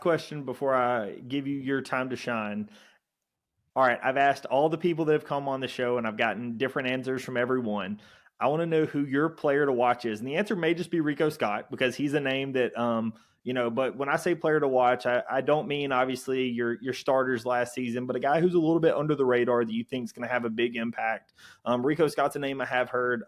question before I give you your time to shine. All right, I've asked all the people that have come on the show, and I've gotten different answers from everyone. I want to know who your player to watch is, and the answer may just be Rico Scott because he's a name that, But when I say player to watch, I don't mean obviously your starters last season, but a guy who's a little bit under the radar that you think is going to have a big impact. Rico Scott's a name I have heard.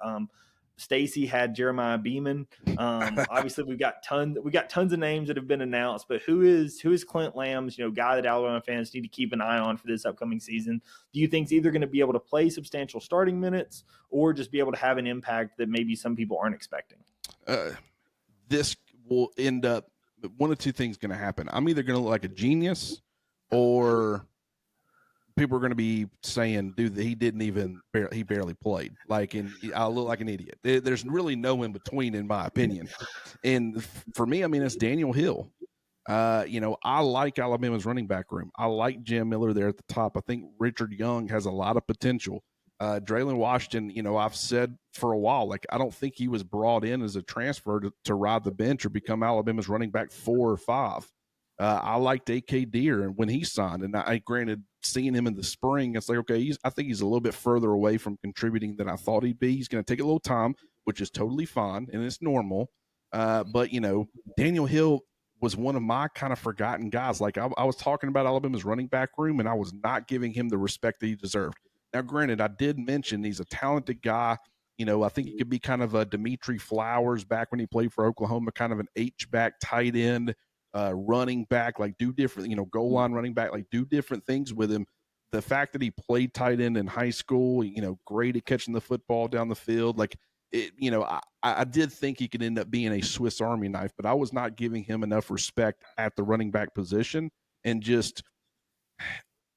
Stacy had Jeremiah Beeman. Obviously, we got tons of names that have been announced, but who is Clint Lamb's guy that Alabama fans need to keep an eye on for this upcoming season? Do you think he's either going to be able to play substantial starting minutes or just be able to have an impact that maybe some people aren't expecting? This will end up one of two things going to happen. I'm either going to look like a genius, or people are going to be saying, dude, he barely played. And I look like an idiot. There's really no in between, in my opinion. And for me, it's Daniel Hill. I like Alabama's running back room. I like Jam Miller there at the top. I think Richard Young has a lot of potential. Draylon Washington, I've said for a while, I don't think he was brought in as a transfer to ride the bench or become Alabama's running back 4 or 5. I liked A.K. Deere when he signed, and I granted seeing him in the spring, it's okay, I think he's a little bit further away from contributing than I thought he'd be. He's going to take a little time, which is totally fine, and it's normal. But Daniel Hill was one of my kind of forgotten guys. I was talking about Alabama's running back room, and I was not giving him the respect that he deserved. Now, granted, I did mention he's a talented guy. I think he could be kind of a Dimitri Flowers back when he played for Oklahoma, kind of an H-back tight end, running back, do different, goal line running back, do different things with him. The fact that he played tight end in high school, great at catching the football down the field, I did think he could end up being a Swiss Army knife, but I was not giving him enough respect at the running back position. And just,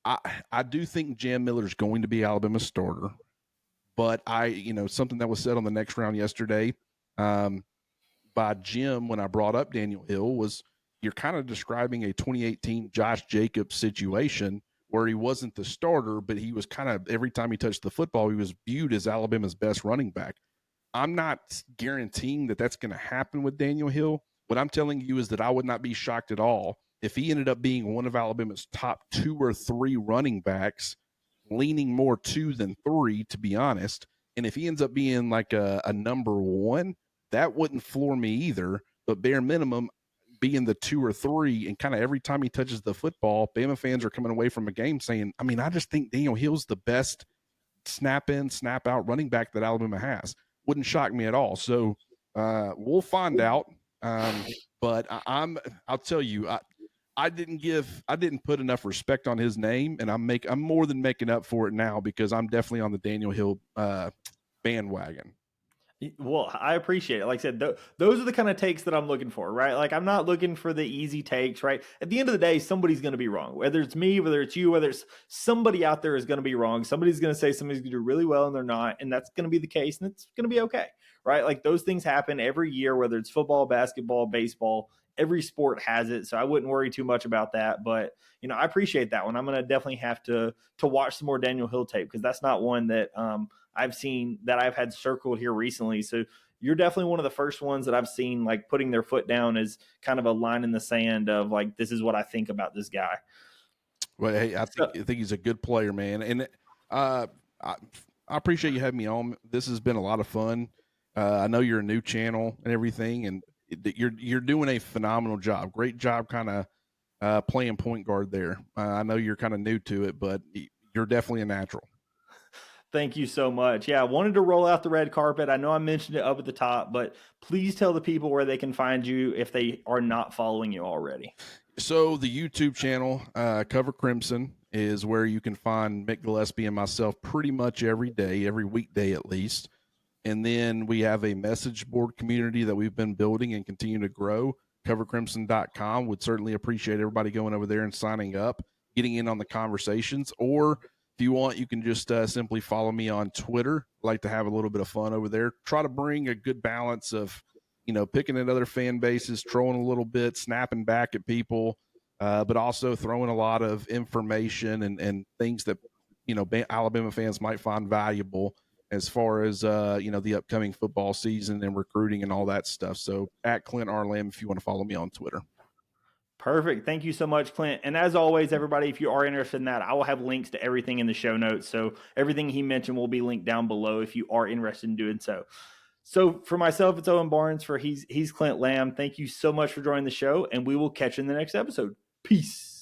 I do think Jam Miller is going to be Alabama's starter, but something that was said on the next round yesterday by Jim when I brought up Daniel Hill was, you're kind of describing a 2018 Josh Jacobs situation where he wasn't the starter, but he was kind of, every time he touched the football, he was viewed as Alabama's best running back. I'm not guaranteeing that that's going to happen with Daniel Hill. What I'm telling you is that I would not be shocked at all if he ended up being one of Alabama's top 2 or 3 running backs, leaning more 2 than 3, to be honest. And if he ends up being a number 1, that wouldn't floor me either. But bare minimum, being the 2 or 3, and kind of every time he touches the football, Bama fans are coming away from a game saying, I just think Daniel Hill's the best snap in, snap out running back that Alabama has. Wouldn't shock me at all. So we'll find out. But I'll tell you, I didn't put enough respect on his name, and I'm more than making up for it now because I'm definitely on the Daniel Hill bandwagon. Well, I appreciate it. Like I said, those are the kind of takes that I'm looking for, right? I'm not looking for the easy takes, right? At the end of the day, somebody's going to be wrong. Whether it's me, whether it's you, whether it's somebody out there is going to be wrong. Somebody's going to say somebody's going to do really well and they're not, and that's going to be the case, and it's going to be okay, right? Those things happen every year, whether it's football, basketball, baseball. Every sport has it, so I wouldn't worry too much about that. But I appreciate that one. I'm going to definitely have to watch some more Daniel Hill tape because that's not one that I've seen that I've had circled here recently. So you're definitely one of the first ones that I've seen putting their foot down as kind of a line in the sand of this is what I think about this guy. Well, hey, I think he's a good player, man, and I appreciate you having me on. This has been a lot of fun. I know you're a new channel and everything, and you're doing a phenomenal job. Great job, kind of playing point guard there. I know you're kind of new to it, but you're definitely a natural. Thank you so much. Yeah, I wanted to roll out the red carpet. I know I mentioned it up at the top, but please tell the people where they can find you if they are not following you already. So the YouTube channel, Cover Crimson, is where you can find Mick Gillespie and myself pretty much every day, every weekday at least. And then we have a message board community that we've been building and continue to grow. CoverCrimson.com. Would certainly appreciate everybody going over there and signing up, getting in on the conversations. Or if you want, you can just simply follow me on Twitter. I like to have a little bit of fun over there. Try to bring a good balance of, picking at other fan bases, trolling a little bit, snapping back at people, but also throwing a lot of information and things that, Alabama fans might find valuable as far as, the upcoming football season and recruiting and all that stuff. So at Clint R. Lamb, if you want to follow me on Twitter. Perfect. Thank you so much, Clint. And as always, everybody, if you are interested in that, I will have links to everything in the show notes. So everything he mentioned will be linked down below if you are interested in doing so. So for myself, it's Owen Barnes. For he's Clint Lamb. Thank you so much for joining the show, and we will catch you in the next episode. Peace.